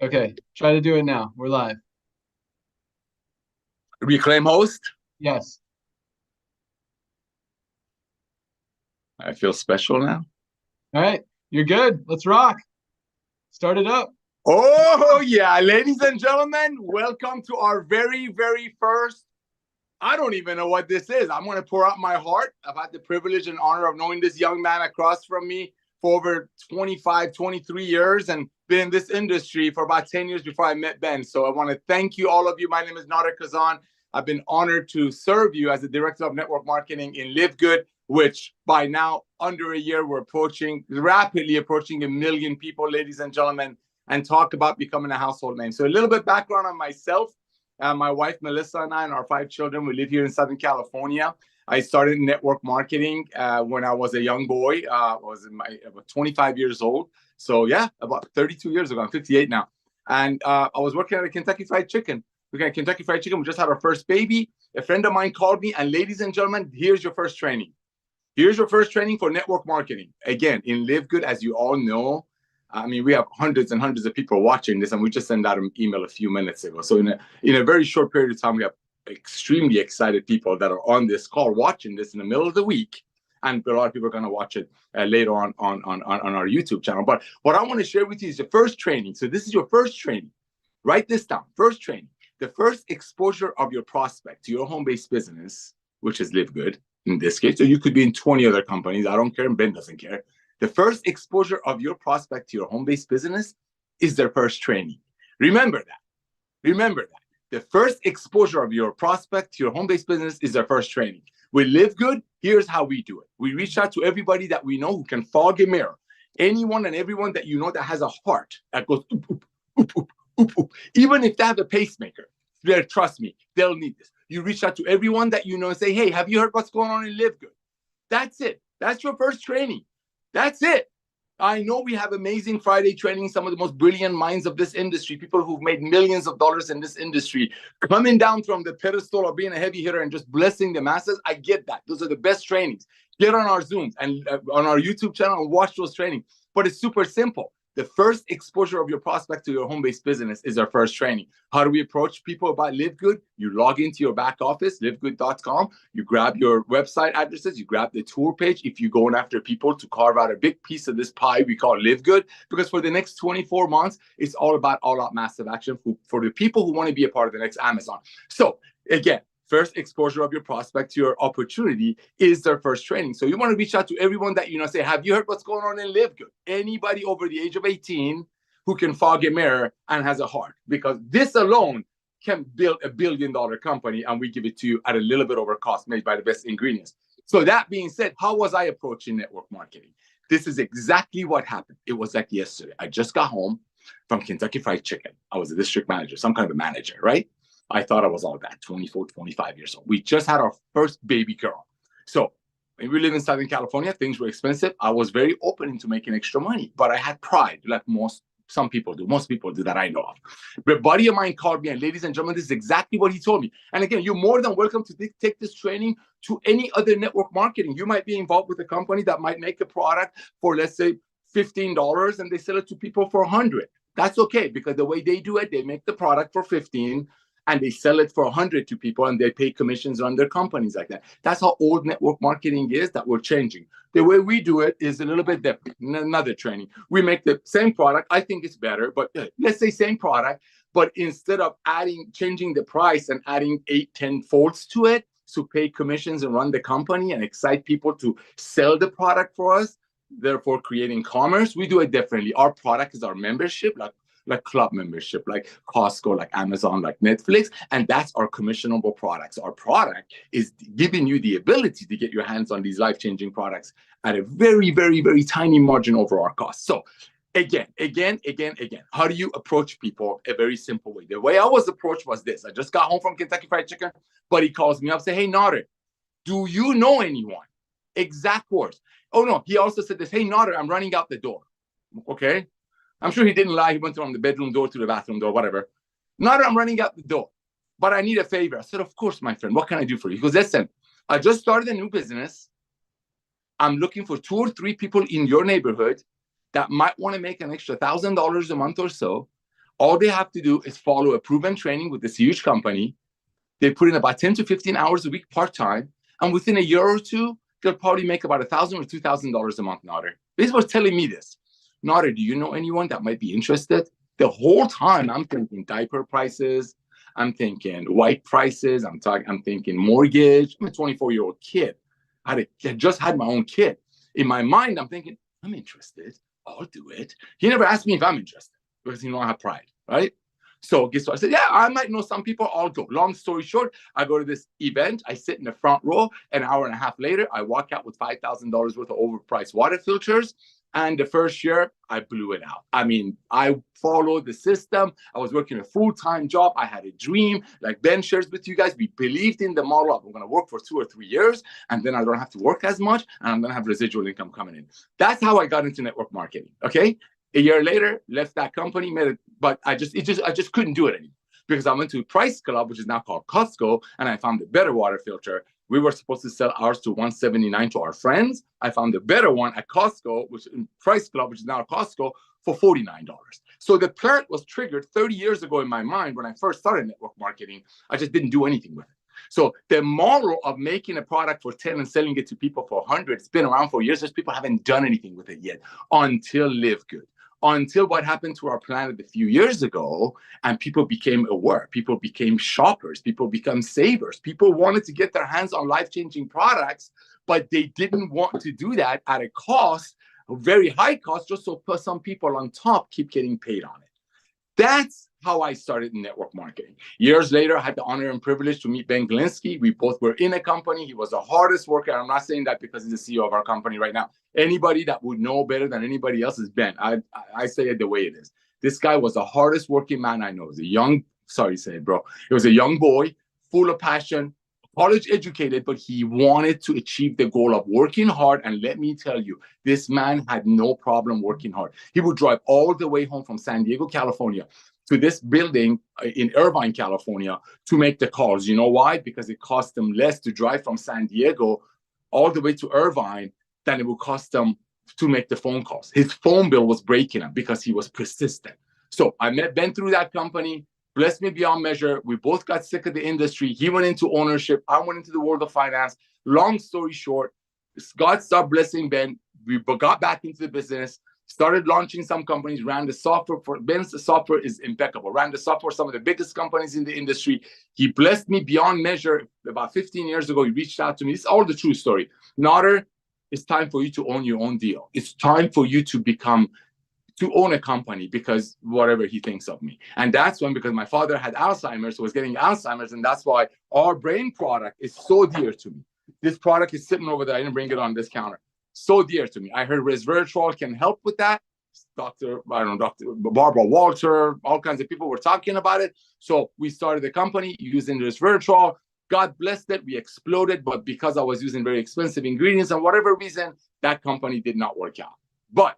Okay, try to do it now. We're live. Reclaim host. Yes. I feel special now. All right, you're good. Let's rock. Start it up. Oh, yeah. Ladies and gentlemen, welcome to our very first. I don't even know what this is. I'm going to pour out my heart. I've had the privilege and honor of knowing this young man across from me for over 25, 23 years and been in this industry for about 10 years before I met Ben. So I want to thank you, all of you. My name is Nauder Khazan. I've been honored to serve you as the Director of Network Marketing in LiveGood, which by now, under a year, we're rapidly approaching 1 million people, ladies and gentlemen, and talk about becoming a household name. So a little bit background on myself. My wife, Melissa, and I, and our 5 children, we live here in Southern California. I started network marketing when I was a young boy. I was about 25 years old. So yeah, about 32 years ago. I'm 58 now. And I was working at a Kentucky Fried Chicken. We just had our first baby. A friend of mine called me, and ladies and gentlemen, here's your first training. Here's your first training for network marketing. Again, in LiveGood, as you all know, I mean, we have hundreds and hundreds of people watching this, and we just sent out an email a few minutes ago. So in a very short period of time, we have extremely excited people that are on this call watching this in the middle of the week. And a lot of people are going to watch it later on our YouTube channel. But what I want to share with you is the first training. So this is your first training. Write this down. First training. The first exposure of your prospect to your home-based business, which is LiveGood in this case. So you could be in 20 other companies. I don't care, and Ben doesn't care. The first exposure of your prospect to your home-based business is their first training. Remember that. Remember that. The first exposure of your prospect to your home-based business is their first training. With LiveGood, here's how we do it. We reach out to everybody that we know who can fog a mirror. Anyone and everyone that you know that has a heart that goes oop, oop, oop, oop, oop, oop. Even if they have a pacemaker, trust me, they'll need this. You reach out to everyone that you know and say, hey, have you heard what's going on in LiveGood? That's it. That's your first training. That's it. I know we have amazing Friday training, some of the most brilliant minds of this industry, people who've made millions of dollars in this industry, coming down from the pedestal of being a heavy hitter and just blessing the masses. I get that. Those are the best trainings. Get on our Zooms and on our YouTube channel and watch those trainings. But it's super simple. The first exposure of your prospect to your home-based business is our first training. How do we approach people about LiveGood? You log into your back office, livegood.com. You grab your website addresses. You grab the tour page. If you're going after people to carve out a big piece of this pie we call LiveGood, because for the next 24 months, it's all about all-out massive action for the people who want to be a part of the next Amazon. So again, first exposure of your prospect to your opportunity is their first training. So you want to reach out to everyone that you know, say, have you heard what's going on in LiveGood? Anybody over the age of 18 who can fog a mirror and has a heart, because this alone can build $1 billion company, and we give it to you at a little bit over cost, made by the best ingredients. So that being said, how was I approaching network marketing? This is exactly what happened. It was like yesterday. I just got home from Kentucky Fried Chicken. I was a district manager, some kind of a manager, right? I thought I was all that, 24, 25 years old. We just had our first baby girl. So when we live in Southern California, things were expensive. I was very open into making extra money, but I had pride, like some people do. Most people do that I know of. But a buddy of mine called me, and ladies and gentlemen, this is exactly what he told me. And again, you're more than welcome to take this training to any other network marketing. You might be involved with a company that might make a product for, let's say, $15, and they sell it to people for $100. That's okay, because the way they do it, they make the product for $15, and they sell it for $100 to people, and they pay commissions on their companies like that. That's how old network marketing is, that we're changing. The way we do it is a little bit different. Another training. We make the same product. I think it's better, but let's say same product, but instead of changing the price and adding 8, 10 folds to it to pay commissions and run the company and excite people to sell the product for us, therefore creating commerce, we do it differently. Our product is our membership, like club membership, like Costco, like Amazon, like Netflix, and that's our commissionable products. Our product is giving you the ability to get your hands on these life-changing products at a very, very, very tiny margin over our cost. So again, how do you approach people? A very simple way. The way I was approached was this. I just got home from Kentucky Fried Chicken, but he calls me up, say, hey, Nauder, do you know anyone? Exact words. Oh, no, he also said this, hey, Nauder, I'm running out the door. Okay. I'm sure he didn't lie. He went from the bedroom door to the bathroom door, whatever. Now that I'm running out the door, but I need a favor. I said, of course, my friend. What can I do for you? He goes, listen, I just started a new business. I'm looking for 2 or 3 people in your neighborhood that might want to make an extra $1,000 a month or so. All they have to do is follow a proven training with this huge company. They put in about 10 to 15 hours a week part-time. And within a year or two, they'll probably make about $1,000 or $2,000 a month, Nauder. This was telling me this. Nauder, do you know anyone that might be interested? The whole time I'm thinking diaper prices. I'm thinking white prices. I'm thinking mortgage. I'm a 24-year-old kid. I had just had my own kid. In my mind, I'm thinking, I'm interested. I'll do it. He never asked me if I'm interested because he knows I have pride, right? So guess what? I said, yeah, I might know some people. I'll go. Long story short, I go to this event. I sit in the front row. An hour and a half later, I walk out with $5,000 worth of overpriced water filters. And the first year, I blew it out. I mean, I followed the system. I was working a full-time job. I had a dream. Like Ben shares with you guys, we believed in the model of I'm going to work for 2 or 3 years, and then I don't have to work as much, and I'm going to have residual income coming in. That's how I got into network marketing, okay? A year later, left that company, but I just couldn't do it anymore because I went to Price Club, which is now called Costco, and I found a better water filter. We were supposed to sell ours to $179 to our friends. I found a better one at Costco, which in Price Club, which is now Costco, for $49. So the plan was triggered 30 years ago in my mind when I first started network marketing. I just didn't do anything with it. So the model of making a product for 10 and selling it to people for 100, it's been around for years. Just people haven't done anything with it yet until LiveGood. Until what happened to our planet a few years ago, and people became aware, people became shoppers, people became savers. People wanted to get their hands on life-changing products, but they didn't want to do that at a cost, a very high cost, just so some people on top keep getting paid on it. That's how I started in network marketing. Years later, I had the honor and privilege to meet Ben Glinsky. We both were in a company. He was the hardest worker. I'm not saying that because he's the CEO of our company right now. Anybody that would know better than anybody else is Ben. I say it the way it is. This guy was the hardest working man I know. He was a young, sorry to say it, bro. He was a young boy, full of passion, college educated, but he wanted to achieve the goal of working hard. And let me tell you, this man had no problem working hard. He would drive all the way home from San Diego, California, to this building in Irvine, California, to make the calls. You know why? Because it cost them less to drive from San Diego all the way to Irvine than it would cost them to make the phone calls. His phone bill was breaking him because he was persistent. So I met Ben through that company, blessed me beyond measure. We both got sick of the industry. He went into ownership. I went into the world of finance. Long story short, God started blessing Ben. We got back into the business, started launching some companies, ran the software for Ben's. The software is impeccable. Ran the software for some of the biggest companies in the industry. He blessed me beyond measure. About 15 years ago, he reached out to me. It's all the true story. Nauder, it's time for you to own your own deal. It's time for you to own a company because whatever he thinks of me. And that's when, because my father had Alzheimer's, was getting Alzheimer's, and that's why our brain product is so dear to me. This product is sitting over there. I didn't bring it on this counter. So dear to me. I heard resveratrol can help with that. Dr. Barbara Walter, all kinds of people were talking about it. So we started the company using resveratrol. God blessed it. We exploded. But because I was using very expensive ingredients and whatever reason, that company did not work out. But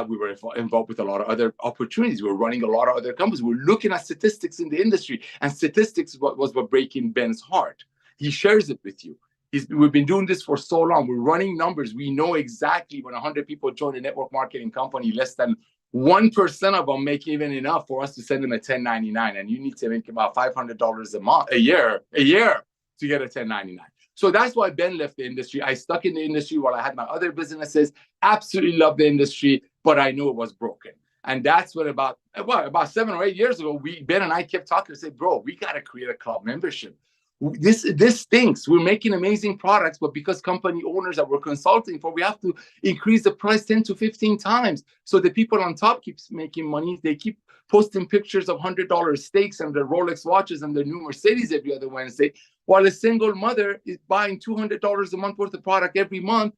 we were involved with a lot of other opportunities. We were running a lot of other companies. We were looking at statistics in the industry. And statistics was what breaking Ben's heart. He shares it with you. We've been doing this for so long. We're running numbers. We know exactly when 100 people join a network marketing company, less than 1% of them make even enough for us to send them a 1099. And you need to make about $500 a year to get a 1099. So that's why Ben left the industry. I stuck in the industry while I had my other businesses. Absolutely loved the industry, but I knew it was broken. And that's when about 7 or 8 years ago, Ben and I kept talking and said, bro, we got to create a club membership. This stinks. We're making amazing products, but because company owners that we're consulting for, we have to increase the price 10 to 15 times. So the people on top keeps making money. They keep posting pictures of $100 steaks and their Rolex watches and their new Mercedes every other Wednesday, while a single mother is buying $200 a month worth of product every month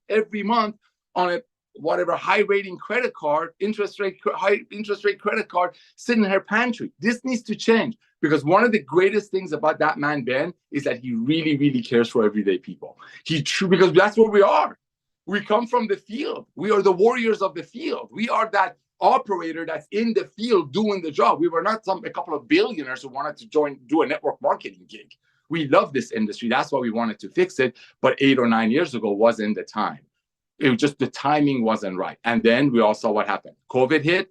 on a whatever high rating credit card, high interest rate credit card sitting in her pantry. This needs to change. Because one of the greatest things about that man, Ben, is that he really, really cares for everyday people. Because that's where we are. We come from the field. We are the warriors of the field. We are that operator that's in the field doing the job. We were not a couple of billionaires who wanted to do a network marketing gig. We love this industry. That's why we wanted to fix it. But 8 or 9 years ago wasn't the time. It was just the timing wasn't right. And then we all saw what happened. COVID hit.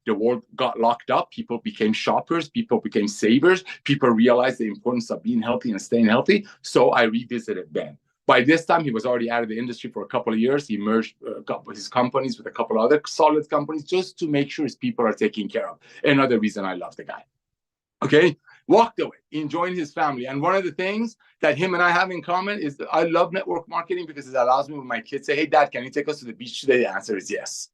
The world got locked up. People became shoppers. People became savers. People realized the importance of being healthy and staying healthy. So I revisited Ben. By this time, he was already out of the industry for a couple of years. He merged his companies with a couple of other solid companies just to make sure his people are taken care of. Another reason I love the guy. Okay, walked away, enjoying his family. And one of the things that him and I have in common is that I love network marketing because it allows me when my kids say, hey, Dad, can you take us to the beach today? The answer is yes.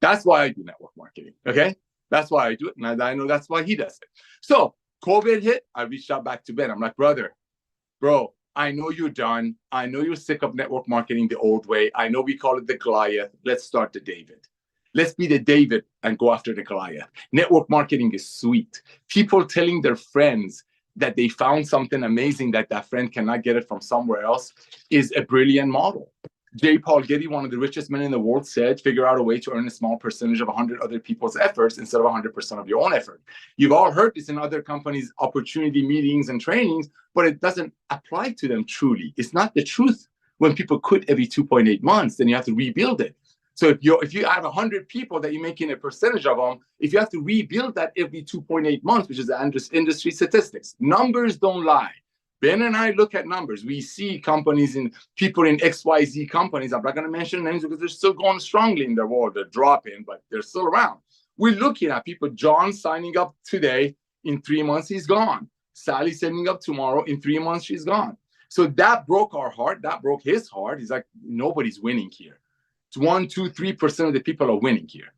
That's why I do network marketing, okay? That's why I do it, and I know that's why he does it. So COVID hit, I reached out back to Ben. I'm like, bro, I know you're done. I know you're sick of network marketing the old way. I know we call it the Goliath. Let's start the David. Let's be the David and go after the Goliath. Network marketing is sweet. People telling their friends that they found something amazing that that friend cannot get it from somewhere else is a brilliant model. J. Paul Getty, one of the richest men in the world, said, figure out a way to earn a small percentage of 100 other people's efforts instead of 100% of your own effort. You've all heard this in other companies' opportunity meetings and trainings, but it doesn't apply to them truly. It's not the truth. When people quit every 2.8 months, then you have to rebuild it. So if you have 100 people that you're making a percentage of them, if you have to rebuild that every 2.8 months, which is the industry statistics, numbers don't lie. Ben and I look at numbers. We see companies and people in XYZ companies. I'm not going to mention names because they're still going strongly in their world. They're dropping, but they're still around. We're looking at people. John signing up today. In 3 months, he's gone. Sally signing up tomorrow. In 3 months, she's gone. So that broke our heart. That broke his heart. He's like, nobody's winning here. It's 1, 2, 3% of the people are winning here.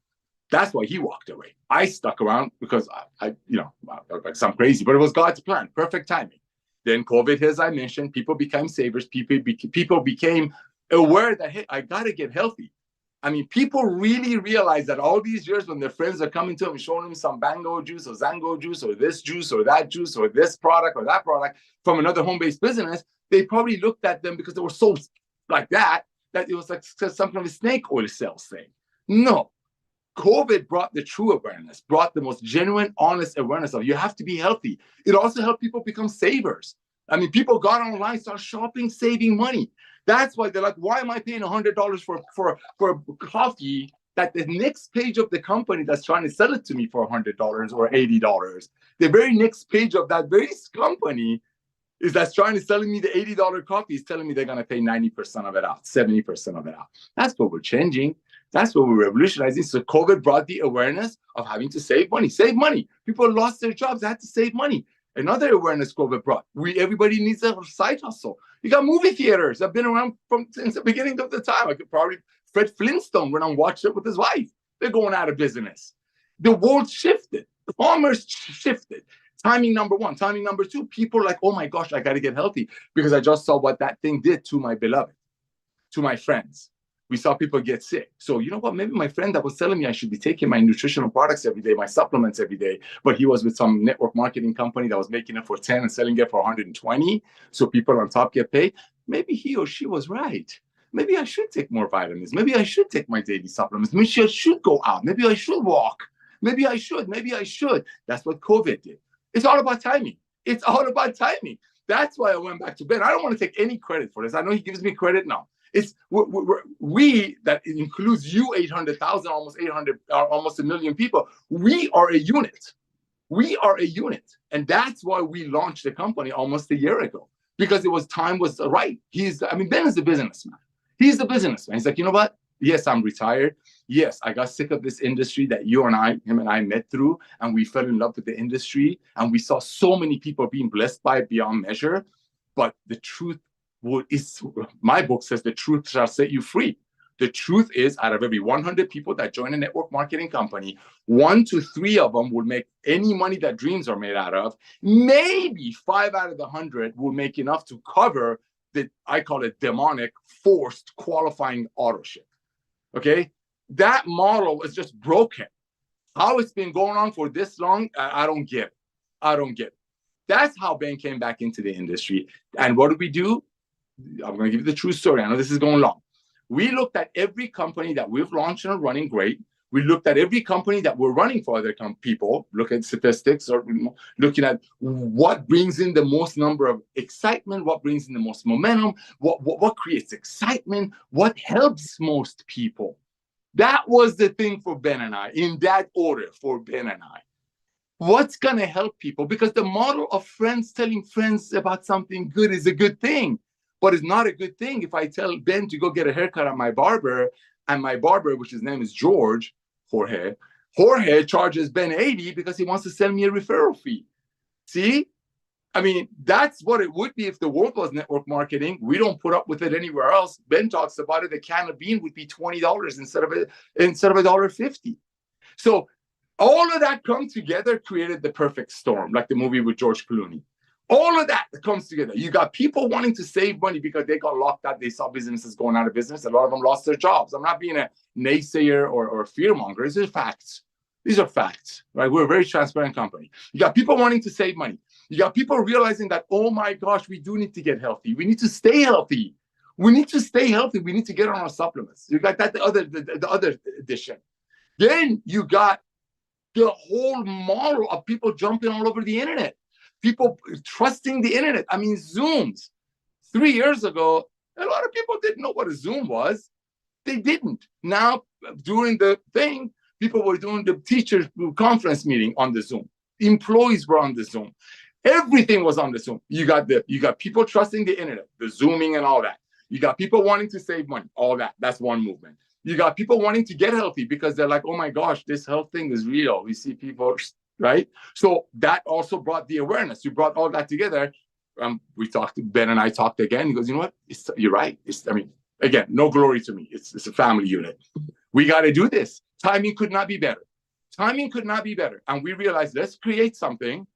That's why he walked away. I stuck around because I sound crazy, but it was God's plan. Perfect timing. Then COVID, as I mentioned, people became savers. People became aware that, hey, I got to get healthy. I mean, people really realize that all these years when their friends are coming to them and showing them some Bango juice or Zango juice or this juice or that juice or this product or that product from another home-based business, they probably looked at them because they were so like that it was like some kind of a snake oil sales thing. No. COVID brought the true awareness, brought the most genuine, honest awareness of you have to be healthy. It also helped people become savers. I mean, people got online, started shopping, saving money. That's why they're like, why am I paying $100 for coffee that the next page of the company that's trying to sell it to me for $100 or $80? The very next page of that very company is that's trying to sell me the $80 coffee is telling me they're going to pay 90% of it out, 70% of it out. That's what we're changing. That's what we're revolutionizing. So COVID brought the awareness of having to save money. Save money. People lost their jobs. They had to save money. Another awareness COVID brought. Everybody needs a side hustle. You got movie theaters that have been around since the beginning of the time. I could probably Fred Flintstone went and watched it with his wife. They're going out of business. The world shifted. Commerce shifted. Timing number one. Timing number two, people are like, oh my gosh, I got to get healthy because I just saw what that thing did to my beloved, to my friends. We saw people get sick. So you know what? Maybe my friend that was telling me I should be taking my nutritional products every day, my supplements every day, but he was with some network marketing company that was making it for 10 and selling it for 120. So people on top get paid. Maybe he or she was right. Maybe I should take more vitamins. Maybe I should take my daily supplements. Maybe I should go out. Maybe I should walk. Maybe I should. That's what COVID did. It's all about timing. It's all about timing. That's why I went back to Ben. I don't want to take any credit for this. I know he gives me credit now. It's we that includes you, 800,000, almost 800, almost a million people. We are a unit. We are a unit. And that's why we launched the company almost a year ago, because time was right. Ben is a businessman. He's the businessman. He's like, you know what? Yes, I'm retired. Yes, I got sick of this industry that him and I met through, and we fell in love with the industry. And we saw so many people being blessed by it beyond measure. But the truth is, my book says the truth shall set you free. The truth is, out of every 100 people that join a network marketing company, 1 to 3 of them will make any money that dreams are made out of. Maybe 5 out of the 100 will make enough to cover I call it demonic, forced qualifying auto ship. Okay? That model is just broken. How it's been going on for this long, I don't get it. That's how Ben came back into the industry. And what did we do? I'm going to give you the true story. I know this is going long. We looked at every company that we've launched and are running great. We looked at every company that we're running for other people, look at statistics, or looking at what brings in the most number of excitement, what brings in the most momentum, what creates excitement, what helps most people. That was the thing for Ben and I, in that order for Ben and I. What's going to help people? Because the model of friends telling friends about something good is a good thing, but it's not a good thing if I tell Ben to go get a haircut at my barber, and my barber, which his name is Jorge charges Ben 80 because he wants to send me a referral fee. See? I mean, that's what it would be if the world was network marketing. We don't put up with it anywhere else. Ben talks about it. A can of bean would be $20 instead of $1.50. So all of that come together created the perfect storm, like the movie with George Clooney. All of that comes together. You got people wanting to save money because they got locked out. They saw businesses going out of business. A lot of them lost their jobs. I'm not being a naysayer or a fearmonger. These are facts. These are facts, right? We're a very transparent company. You got people wanting to save money. You got people realizing that, oh my gosh, we do need to get healthy. We need to stay healthy. We need to stay healthy. We need to get on our supplements. You got that, the other edition. Then you got the whole model of people jumping all over the internet. People trusting the internet. I mean, Zooms. 3 years ago, a lot of people didn't know what a Zoom was. They didn't. Now, during the thing, people were doing the teacher conference meeting on the Zoom. Employees were on the Zoom. Everything was on the Zoom. You got people trusting the internet, the Zooming and all that. You got people wanting to save money, all that. That's one movement. You got people wanting to get healthy because they're like, oh my gosh, this health thing is real. We see people, right? So that also brought the awareness. You brought all that together. Ben and I talked again. He goes, you know what? You're right. Again, no glory to me. It's a family unit. We got to do this. Timing could not be better. Timing could not be better. And we realized, let's create something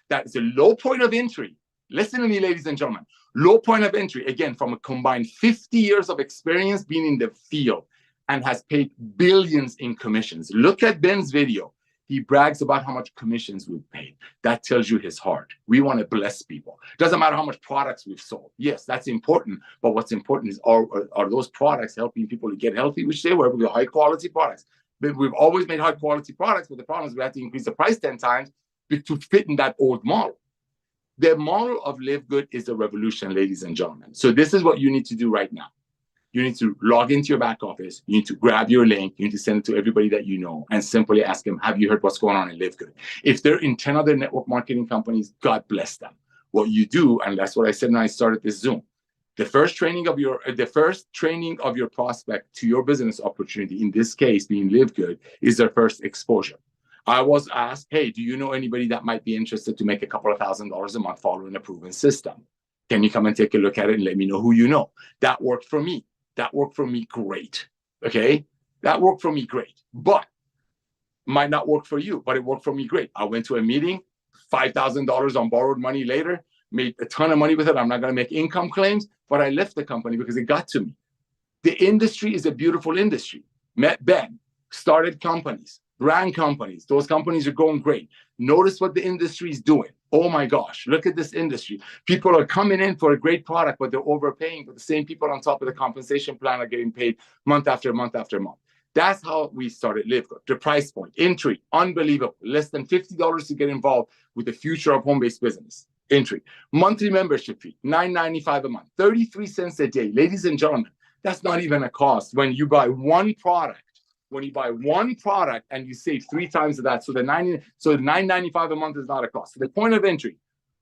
that is a low point of entry. Listen to me, ladies and gentlemen. Low point of entry, again, from a combined 50 years of experience being in the field and has paid billions in commissions. Look at Ben's video. He brags about how much commissions we've paid. That tells you his heart. We want to bless people. Doesn't matter how much products we've sold. Yes, that's important. But what's important is, are those products helping people to get healthy, which they were, with high quality products. But we've always made high quality products, but the problem is we have to increase the price 10 times to fit in that old model. The model of LiveGood is a revolution, ladies and gentlemen. So this is what you need to do right now. You need to log into your back office. You need to grab your link. You need to send it to everybody that you know and simply ask them, have you heard what's going on in LiveGood? If they're in 10 other network marketing companies, God bless them. What you do, and that's what I said when I started this Zoom, the first training of your prospect to your business opportunity, in this case being LiveGood, is their first exposure. I was asked, hey, do you know anybody that might be interested to make a couple of $1,000s a month following a proven system? Can you come and take a look at it and let me know who you know? That worked for me. That worked for me great. Okay? That worked for me great. But might not work for you, but it worked for me great. I went to a meeting, $5,000 on borrowed money later, made a ton of money with it. I'm not going to make income claims, but I left the company because it got to me. The industry is a beautiful industry. Met Ben, started companies, brand companies. Those companies are going great. Notice what the industry is doing. Oh my gosh, look at this industry. People are coming in for a great product, but they're overpaying. But the same people on top of the compensation plan are getting paid month after month after month. That's how we started LiveGood. The price point, entry, unbelievable. Less than $50 to get involved with the future of home-based business. Entry. Monthly membership fee, $9.95 a month, 33 cents a day. Ladies and gentlemen, that's not even a cost when you buy one product. When you buy one product and you save 3 times of that, so the $9.95 a month is not a cost. So the point of entry,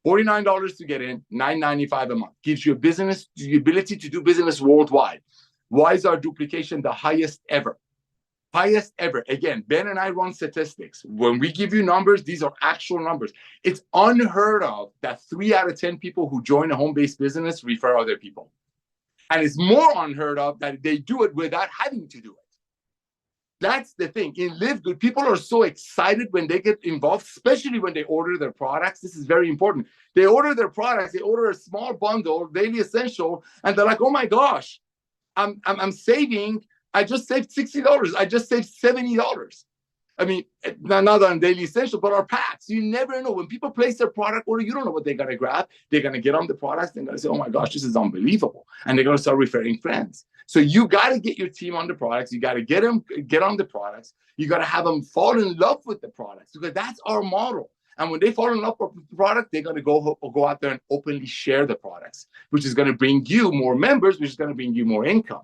$49 to get in, $9.95 a month. Gives you the ability to do business worldwide. Why is our duplication the highest ever? Highest ever. Again, Ben and I run statistics. When we give you numbers, these are actual numbers. It's unheard of that 3 out of 10 people who join a home-based business refer other people. And it's more unheard of that they do it without having to do it. That's the thing. In LiveGood, people are so excited when they get involved, especially when they order their products. This is very important. They order their products, they order a small bundle, daily essential, and they're like, oh my gosh, I'm saving. I just saved $60. I just saved $70. I mean, not on daily essential, but our packs. You never know. When people place their product order, you don't know what they're going to grab. They're going to get on the products. They're going to say, oh my gosh, this is unbelievable. And they're going to start referring friends. So you got to get your team on the products. You got to get on the products. You got to have them fall in love with the products, because that's our model. And when they fall in love with the product, they're going to go out there and openly share the products, which is going to bring you more members, which is going to bring you more income.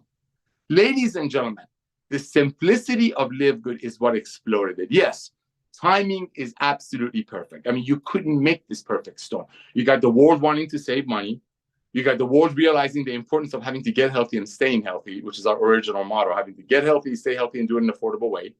Ladies and gentlemen, The simplicity of LiveGood is what exploded it. Yes, timing is absolutely perfect. I mean, you couldn't make this perfect storm. You got the world wanting to save money. You got the world realizing the importance of having to get healthy and staying healthy, which is our original motto, having to get healthy, stay healthy, and do it in an affordable way.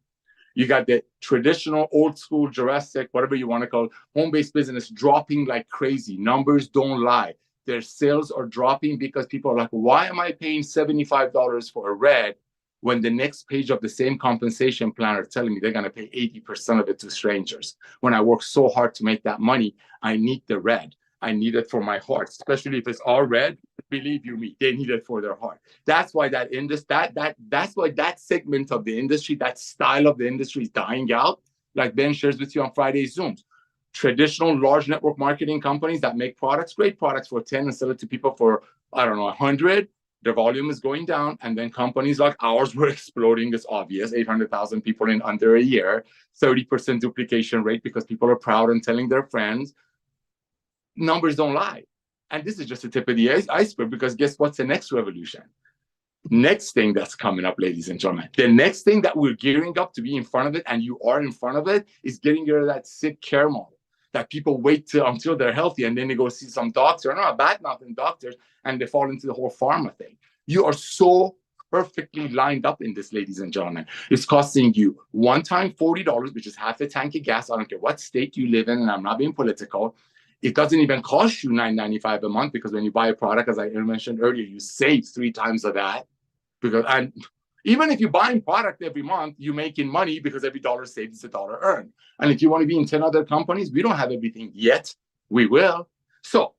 You got the traditional, old school, Jurassic, whatever you want to call it, home-based business dropping like crazy. Numbers don't lie. Their sales are dropping because people are like, why am I paying $75 for a red when the next page of the same compensation plan are telling me they're going to pay 80% of it to strangers? When I work so hard to make that money, I need the red. I need it for my heart, especially if it's all red. Believe you me, they need it for their heart. That's why that's why that segment of the industry, that style of the industry is dying out. Like Ben shares with you on Friday Zooms. Traditional large network marketing companies that make products, great products for 10 and sell it to people for, I don't know, 100, their volume is going down. And then companies like ours were exploding. It's obvious, 800,000 people in under a year, 30% duplication rate because people are proud and telling their friends. Numbers don't lie. And this is just the tip of the iceberg, because guess what's the next revolution? Next thing that's coming up, ladies and gentlemen, the next thing that we're gearing up to be in front of it, and you are in front of it, is getting rid of that sick care model that people wait until they're healthy and then they go see some doctor. I'm not bad mouthing doctors, and they fall into the whole pharma thing. You are so perfectly lined up in this, ladies and gentlemen. It's costing you one time $40, which is half a tank of gas. I don't care what state you live in, and I'm not being political. It doesn't even cost you $9.95 a month, because when you buy a product, as I mentioned earlier, you save 3 times of that. Because, and even if you're buying product every month, you're making money, because every dollar saved is a dollar earned. And if you want to be in 10 other companies, we don't have everything yet. We will. So,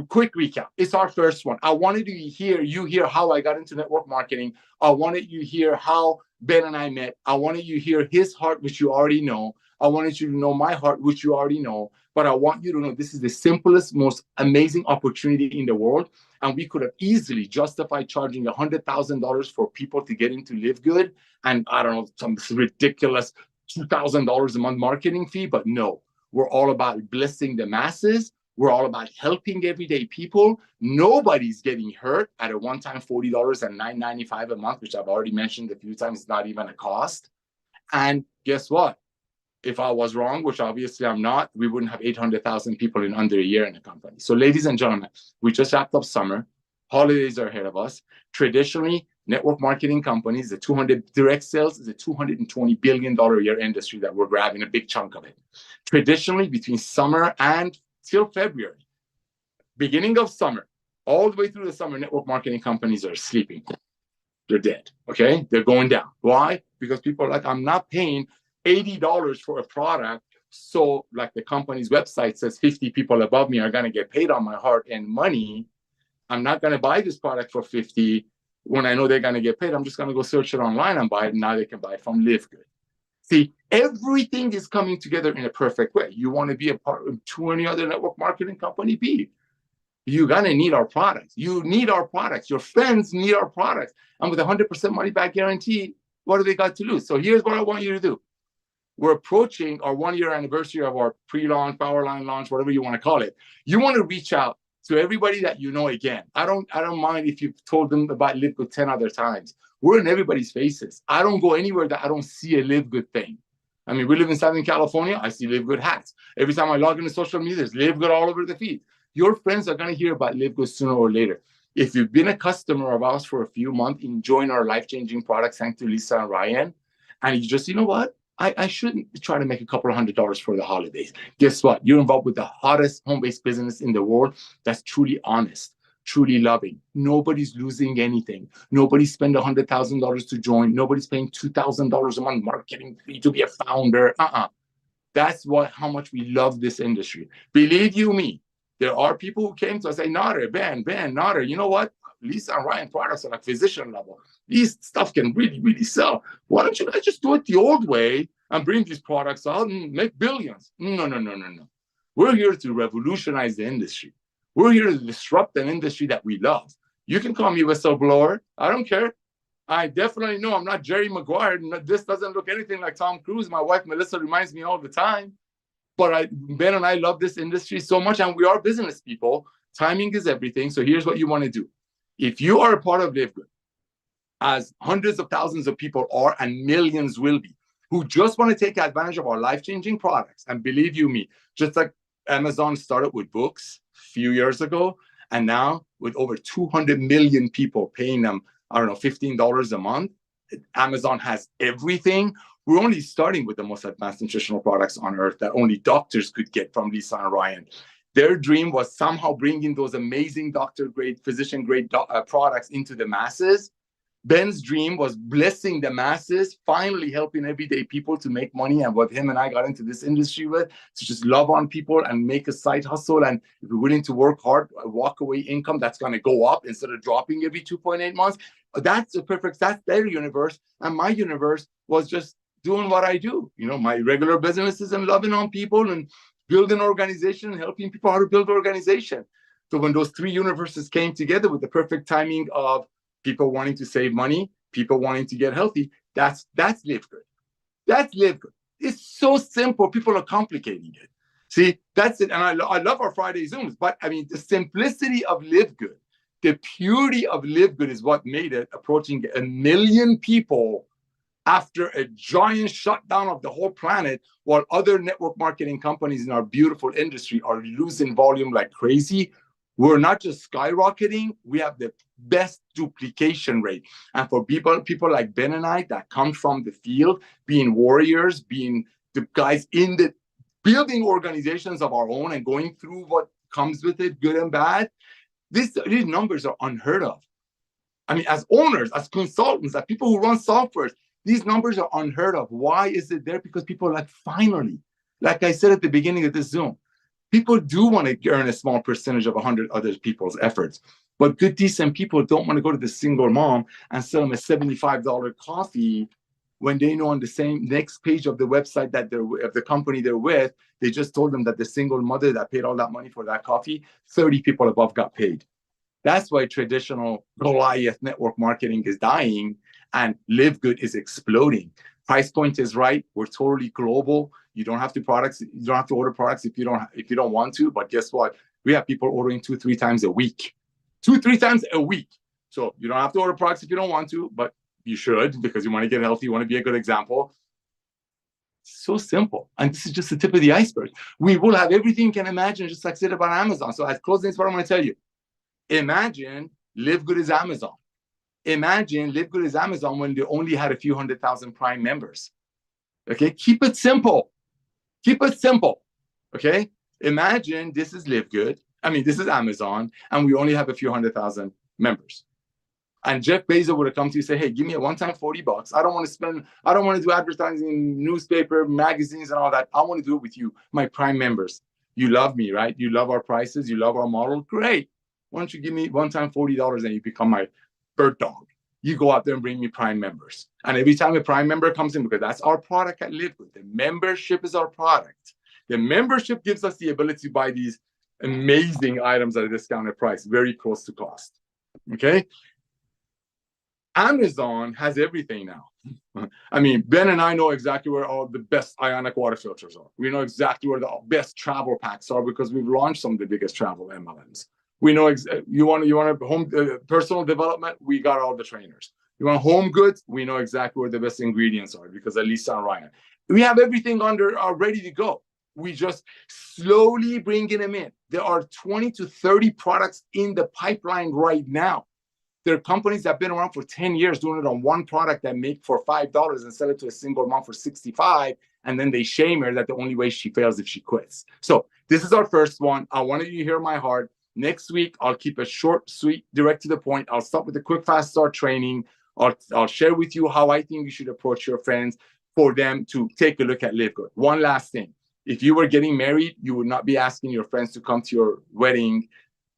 quick recap. It's our first one. I wanted you hear how I got into network marketing. I wanted you hear how Ben and I met. I wanted you hear his heart, which you already know. I wanted you to know my heart, which you already know. But I want you to know this is the simplest, most amazing opportunity in the world. And we could have easily justified charging $100,000 for people to get into LiveGood, and I don't know, some ridiculous $2,000 a month marketing fee. But no, we're all about blessing the masses. We're all about helping everyday people. Nobody's getting hurt at a one-time $40 and $9.95 a month, which I've already mentioned a few times, it's not even a cost. And guess what? If I was wrong, which obviously I'm not, we wouldn't have 800,000 people in under a year in the company. So ladies and gentlemen, we just wrapped up summer. Holidays are ahead of us. Traditionally, network marketing companies, the 200 direct sales is a $220 billion a year industry that we're grabbing a big chunk of it. Traditionally, between summer and till February, beginning of summer, all the way through the summer, network marketing companies are sleeping. They're dead, okay? They're going down. Why? Because people are like, I'm not paying $80 for a product, so like the company's website says 50 people above me are going to get paid on my heart and money. I'm not going to buy this product for 50 when I know they're going to get paid. I'm just going to go search it online and buy it, and now they can buy it from LiveGood. See, everything is coming together in a perfect way. You want to be a part of 20 other network marketing company, be. You're going to need our products. You need our products. Your friends need our products. And with 100% money back guarantee, what do they got to lose? So here's what I want you to do. We're approaching our 1-year anniversary of our pre-launch, power line launch, whatever you want to call it. You want to reach out to everybody that you know again. I don't mind if you've told them about LiveGood 10 other times. We're in everybody's faces. I don't go anywhere that I don't see a LiveGood thing. I mean, we live in Southern California. I see LiveGood hats. Every time I log into social media, there's LiveGood all over the feed. Your friends are going to hear about LiveGood sooner or later. If you've been a customer of ours for a few months, enjoying our life-changing products, thanks to Lisa and Ryan, and you just, you know what? I shouldn't try to make a couple of $100 for the holidays. Guess what? You're involved with the hottest home-based business in the world that's truly honest, truly loving. Nobody's losing anything. Nobody's spent $100,000 to join. Nobody's paying $2,000 a month marketing fee to be a founder. That's how much we love this industry. Believe you me, there are people who came to us and say, Nauder, Ben, Nauder, you know what? Lisa and Ryan products are like physician level. These stuff can really, really sell. Why don't you guys just do it the old way and bring these products out and make billions? No. We're here to revolutionize the industry. We're here to disrupt an industry that we love. You can call me whistleblower. I don't care. I definitely know I'm not Jerry Maguire. This doesn't look anything like Tom Cruise. My wife, Melissa, reminds me all the time. But Ben and I love this industry so much, and we are business people. Timing is everything. So here's what you want to do. If you are a part of LiveGood, as hundreds of thousands of people are and millions will be, who just want to take advantage of our life-changing products. And believe you me, just like Amazon started with books a few years ago, and now with over 200 million people paying them, I don't know, $15 a month, Amazon has everything. We're only starting with the most advanced nutritional products on earth that only doctors could get from Lisa and Ryan. Their dream was somehow bringing those amazing doctor-grade, physician-grade products into the masses. Ben's dream was blessing the masses, finally helping everyday people to make money. And what him and I got into this industry with, to just love on people and make a side hustle. And if you're willing to work hard, a walk away income that's going to go up instead of dropping every 2.8 months. That's their universe. And my universe was just doing what I do. You know, my regular businesses and loving on people and building organization and helping people how to build organization. So when those three universes came together with the perfect timing of people wanting to save money, people wanting to get healthy, that's LiveGood. That's LiveGood. It's so simple. People are complicating it. See, that's it. And I love our Friday Zooms, but I mean, the simplicity of LiveGood, the purity of LiveGood is what made it approaching 1 million people after a giant shutdown of the whole planet, while other network marketing companies in our beautiful industry are losing volume like crazy. We're not just skyrocketing, we have the best duplication rate. And for people like Ben and I that come from the field, being warriors, being the guys in the building organizations of our own and going through what comes with it, good and bad, these numbers are unheard of. I mean, as owners, as consultants, as people who run softwares, these numbers are unheard of. Why is it there? Because people are like, finally, like I said at the beginning of this Zoom, people do want to earn a small percentage of 100 other people's efforts. But good, decent people don't want to go to the single mom and sell them a $75 coffee when they know on the same next page of the website that of the company they're with, they just told them that the single mother that paid all that money for that coffee, 30 people above got paid. That's why traditional Goliath network marketing is dying and LiveGood is exploding. Price point is right. We're totally global. You don't have to order products if you don't want to. But guess what? We have people ordering 2-3 times a week. 2-3 times a week. So you don't have to order products if you don't want to, but you should because you want to get healthy. You want to be a good example. It's so simple. And this is just the tip of the iceberg. We will have everything you can imagine, just like I said about Amazon. So as closing, what I'm going to tell you. Imagine LiveGood is Amazon. Imagine LiveGood is Amazon when they only had a few 100,000 Prime members. Okay, keep it simple. Keep it simple. Okay, imagine this is LiveGood. I mean, this is Amazon, and we only have a few 100,000 members. And Jeff Bezos would have come to you and say, hey, give me a one-time $40. I don't want to do advertising, newspaper, magazines, and all that. I want to do it with you, my Prime members. You love me, right? You love our prices. You love our model. Great. Why don't you give me one-time $40 and you become my bird dog? You go out there and bring me Prime members. And every time a Prime member comes in, because that's our product at LiveGood, the membership is our product. The membership gives us the ability to buy these amazing items at a discounted price, very close to cost. Okay? Amazon has everything now. I mean, Ben and I know exactly where all the best ionic water filters are. We know exactly where the best travel packs are because we've launched some of the biggest travel MLMs. We know you want a home personal development. We got all the trainers. You want home goods. We know exactly where the best ingredients are because of Lisa and Ryan. We have everything ready to go. We just slowly bringing them in. There are 20 to 30 products in the pipeline right now. There are companies that have been around for 10 years doing it on one product that make for $5 and sell it to a single mom for $65. And then they shame her that the only way she fails if she quits. So this is our first one. I wanted you to hear my heart. Next week, I'll keep it short, sweet, direct to the point. I'll start with the quick, fast start training. I'll share with you how I think you should approach your friends for them to take a look at LiveGood. One last thing. If you were getting married, you would not be asking your friends to come to your wedding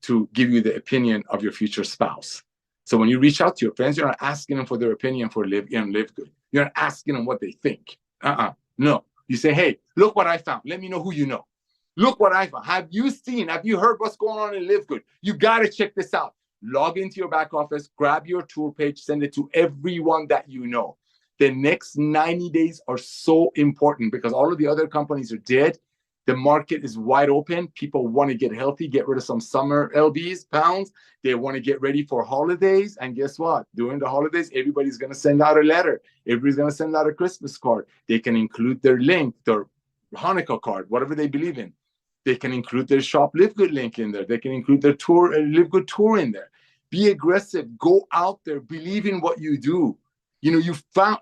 to give you the opinion of your future spouse. So when you reach out to your friends, you're not asking them for their opinion for LiveGood. You're not asking them what they think. No. You say, hey, look what I found. Let me know who you know. Look what I found. Have you heard what's going on in LiveGood? You got to check this out. Log into your back office, grab your tool page, send it to everyone that you know. The next 90 days are so important because all of the other companies are dead. The market is wide open. People want to get healthy, get rid of some summer lbs, pounds. They want to get ready for holidays. And guess what? During the holidays, everybody's going to send out a letter. Everybody's going to send out a Christmas card. They can include their link, their Hanukkah card, whatever they believe in. They can include their Shop LiveGood link in there. They can include their tour, LiveGood tour in there. Be aggressive. Go out there. Believe in what you do. You know, you found,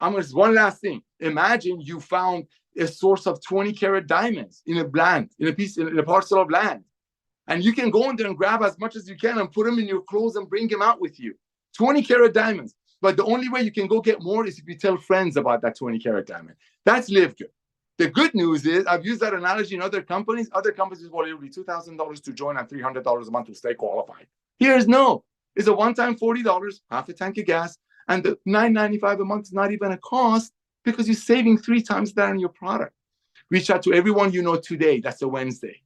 one last thing. Imagine you found a source of 20-carat diamonds in a parcel of land. And you can go in there and grab as much as you can and put them in your clothes and bring them out with you. 20-carat diamonds. But the only way you can go get more is if you tell friends about that 20-carat diamond. That's LiveGood. The good news is, I've used that analogy in other companies. Other companies, well, it will be $2,000 to join and $300 a month to stay qualified. Here's no. It's a one-time $40, half a tank of gas, and the $9.95 a month is not even a cost because you're saving 3 times that on your product. Reach out to everyone you know today. That's a Wednesday.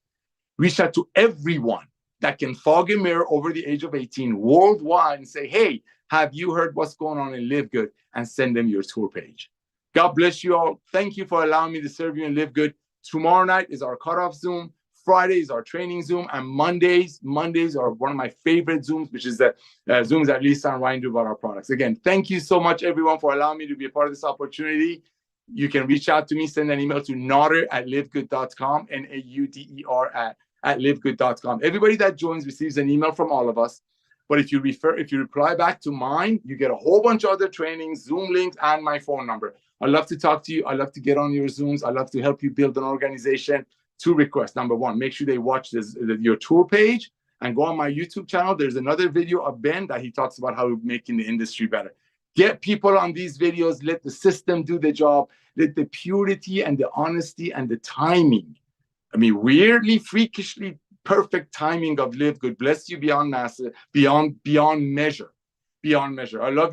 Reach out to everyone that can fog a mirror over the age of 18 worldwide and say, hey, have you heard what's going on in LiveGood? And send them your tour page. God bless you all. Thank you for allowing me to serve you in LiveGood. Tomorrow night is our cutoff Zoom. Friday is our training Zoom. And Mondays are one of my favorite Zooms, which is the Zooms that Lisa and Ryan do about our products. Again, thank you so much, everyone, for allowing me to be a part of this opportunity. You can reach out to me, send an email to nauder@livegood.com, Nauder at livegood.com. Everybody that joins receives an email from all of us. But if you reply back to mine, you get a whole bunch of other trainings, Zoom links, and my phone number. I'd love to talk to you. I'd love to get on your Zooms. I'd love to help you build an organization. 2 requests. Number 1, make sure they watch your tour page and go on my YouTube channel. There's another video of Ben that he talks about how we're making the industry better. Get people on these videos. Let the system do the job. Let the purity and the honesty and the timing. I mean, weirdly, freakishly perfect timing of LiveGood bless you beyond measure. I love you.